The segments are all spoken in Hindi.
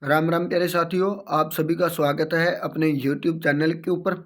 राम राम प्यारे साथियों, आप सभी का स्वागत है अपने YouTube चैनल के ऊपर।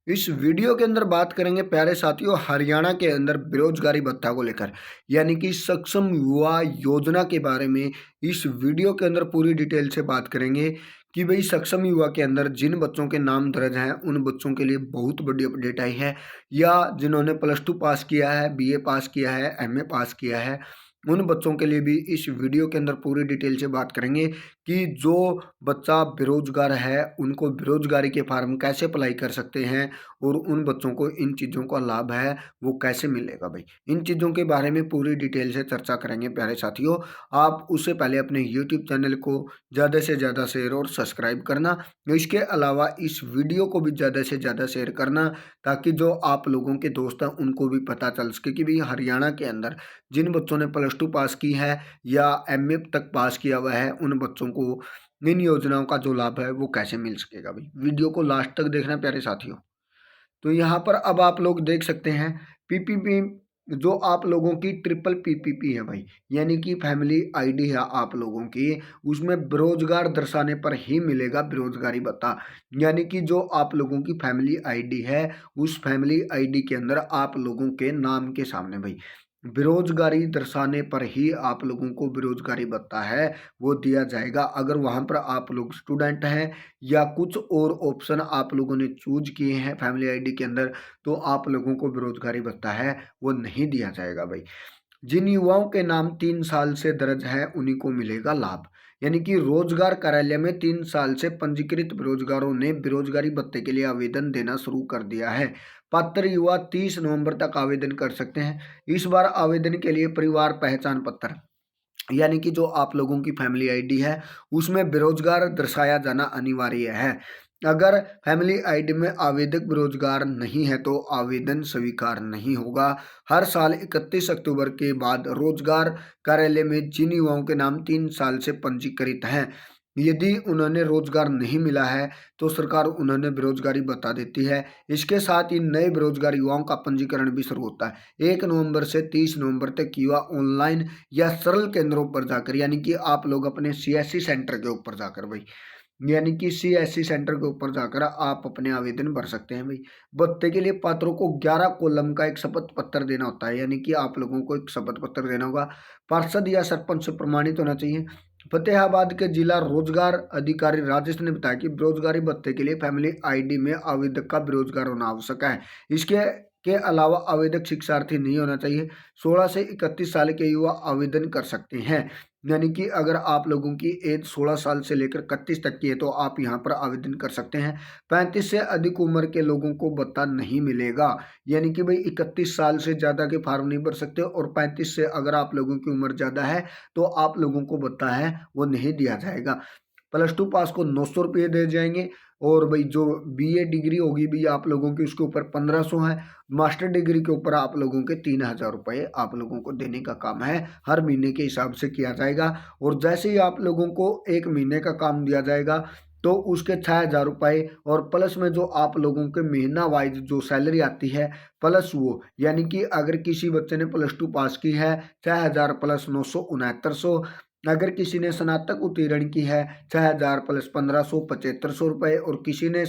इस वीडियो के अंदर बात करेंगे प्यारे साथियों हरियाणा के अंदर बेरोजगारी भत्ता को लेकर, यानी कि सक्षम युवा योजना के बारे में इस वीडियो के अंदर पूरी डिटेल से बात करेंगे कि भाई सक्षम युवा के अंदर जिन बच्चों के नाम दर्ज हैं उन बच्चों के लिए बहुत बड़ी अपडेट आई है, या जिन्होंने +2 पास किया है, BA पास किया है, MA पास किया है, उन बच्चों के लिए भी इस वीडियो के अंदर पूरी डिटेल से बात करेंगे कि जो बच्चा बेरोजगार है उनको बेरोजगारी के फार्म कैसे अप्लाई कर सकते हैं और उन बच्चों को इन चीज़ों का लाभ है वो कैसे मिलेगा भाई। इन चीज़ों के बारे में पूरी डिटेल से चर्चा करेंगे प्यारे साथियों। आप उससे पहले अपने यूट्यूब चैनल को ज़्यादा से ज़्यादा शेयर और सब्सक्राइब करना, इसके अलावा इस वीडियो को भी ज़्यादा से ज़्यादा शेयर करना ताकि जो आप लोगों के दोस्त हैं उनको भी पता चल सके कि भाई हरियाणा के अंदर जिन बच्चों ने +2 पास की है या MA तक पास किया हुआ है उन बच्चों को इन योजनाओं का जो लाभ है वो कैसे मिल सकेगा भाई। वीडियो को लास्ट तक देखना प्यारे साथियों। तो यहाँ पर अब आप लोग देख सकते हैं पीपीपी, जो आप लोगों की ट्रिपल पीपीपी है भाई, यानी कि फैमिली आईडी है आप लोगों की, उसमें बेरोजगार दर्शाने पर ही मिलेगा बेरोजगारी भत्ता। यानी कि जो आप लोगों की फैमिली आईडी है उस फैमिली आईडी के अंदर आप लोगों के नाम के सामने भाई बेरोजगारी दर्शाने पर ही आप लोगों को बेरोजगारी भत्ता है वो दिया जाएगा। अगर वहाँ पर आप लोग स्टूडेंट हैं या कुछ और ऑप्शन आप लोगों ने चूज किए हैं फैमिली आईडी के अंदर, तो आप लोगों को बेरोजगारी भत्ता है वो नहीं दिया जाएगा भाई। जिन युवाओं के नाम 3 साल से दर्ज है उन्हीं को मिलेगा लाभ। यानी कि रोजगार कार्यालय में 3 साल से पंजीकृत बेरोजगारों ने बेरोजगारी भत्ते के लिए आवेदन देना शुरू कर दिया है। पात्र युवा 30 नवंबर तक आवेदन कर सकते हैं। इस बार आवेदन के लिए परिवार पहचान पत्र, यानी कि जो आप लोगों की फैमिली आईडी है उसमें बेरोजगार दर्शाया जाना अनिवार्य है। अगर फैमिली आईडी में आवेदक बेरोजगार नहीं है तो आवेदन स्वीकार नहीं होगा। हर साल 31 अक्टूबर के बाद रोजगार कार्यालय में जिन युवाओं के नाम 3 साल से पंजीकृत हैं, यदि उन्होंने रोजगार नहीं मिला है तो सरकार उन्होंने बेरोजगारी बता देती है। इसके साथ ही नए बेरोजगार युवाओं का पंजीकरण भी शुरू होता है। 1 नवंबर से 30 नवंबर तक युवा ऑनलाइन या सरल केंद्रों पर जाकर, यानी कि आप लोग अपने CSC सेंटर के ऊपर जाकर भाई, यानी कि CSC सेंटर के ऊपर जाकर आप अपने आवेदन भर सकते हैं भाई। भत्ते के लिए पात्रों को 11 कॉलम का एक शपथ पत्र देना होता है, यानी कि आप लोगों को एक शपथ पत्र देना होगा। पार्षद या सरपंच से प्रमाणित होना चाहिए। फतेहाबाद के जिला रोजगार अधिकारी राजेश ने बताया कि बेरोजगारी भत्ते के लिए फैमिली आईडी में आवेदक का बेरोजगार होना आवश्यक है। इसके के अलावा आवेदक शिक्षार्थी नहीं होना चाहिए। 16 से 31 साल के युवा आवेदन कर सकते हैं। यानी कि अगर आप लोगों की एज 16 साल से लेकर 31 तक की है तो आप यहाँ पर आवेदन कर सकते हैं। 35 से अधिक उम्र के लोगों को भत्ता नहीं मिलेगा। यानी कि भाई 31 साल से ज़्यादा के फार्म नहीं भर सकते, और 35 से अगर आप लोगों की उम्र ज़्यादा है तो आप लोगों को भत्ता है वो नहीं दिया जाएगा। +2 पास को 900 रुपये दे जाएंगे, और भाई जो BA डिग्री होगी भी आप लोगों की उसके ऊपर 1500 है। मास्टर डिग्री के ऊपर आप लोगों के 3000 रुपये आप लोगों को देने का काम है, हर महीने के हिसाब से किया जाएगा। और जैसे ही आप लोगों को 1 महीने का काम दिया जाएगा तो उसके 6000 रुपये, और प्लस में जो आप लोगों के महीना वाइज जो सैलरी आती है प्लस वो, यानी कि अगर किसी बच्चे ने +2 पास की है 6000 + 900 6900, अगर किसी ने स्नातक उत्तीर्ण की है 6000 + 1500 7500 रुपये, और किसी ने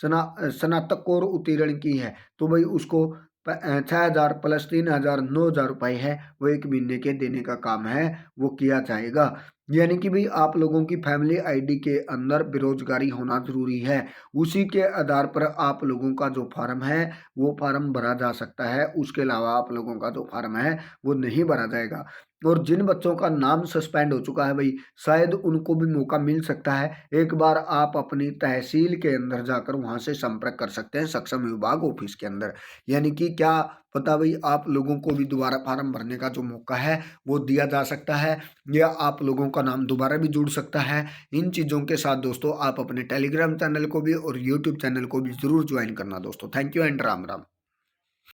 स्नातकोर उत्तीर्ण की है तो भाई उसको 6000 + 3000 9000 रुपये है वो 1 महीने के देने का काम है वो किया जाएगा। यानी कि भाई आप लोगों की फैमिली आईडी के अंदर बेरोजगारी होना जरूरी है। उसी के आधार पर आप लोगों का जो फार्म है वो फार्म भरा जा सकता है, उसके अलावा आप लोगों का जो फार्म है वो नहीं भरा जाएगा। और जिन बच्चों का नाम सस्पेंड हो चुका है भाई, शायद उनको भी मौका मिल सकता है। एक बार आप अपनी तहसील के अंदर जाकर वहां से संपर्क कर सकते हैं सक्षम विभाग ऑफिस के अंदर, यानी कि क्या पता भाई आप लोगों को भी दोबारा फार्म भरने का जो मौका है वो दिया जा सकता है, या आप लोगों का नाम दोबारा भी जुड़ सकता है। इन चीज़ों के साथ दोस्तों आप अपने टेलीग्राम चैनल को भी और यूट्यूब चैनल को भी ज़रूर ज्वाइन करना दोस्तों। Thank you and Ram Ram.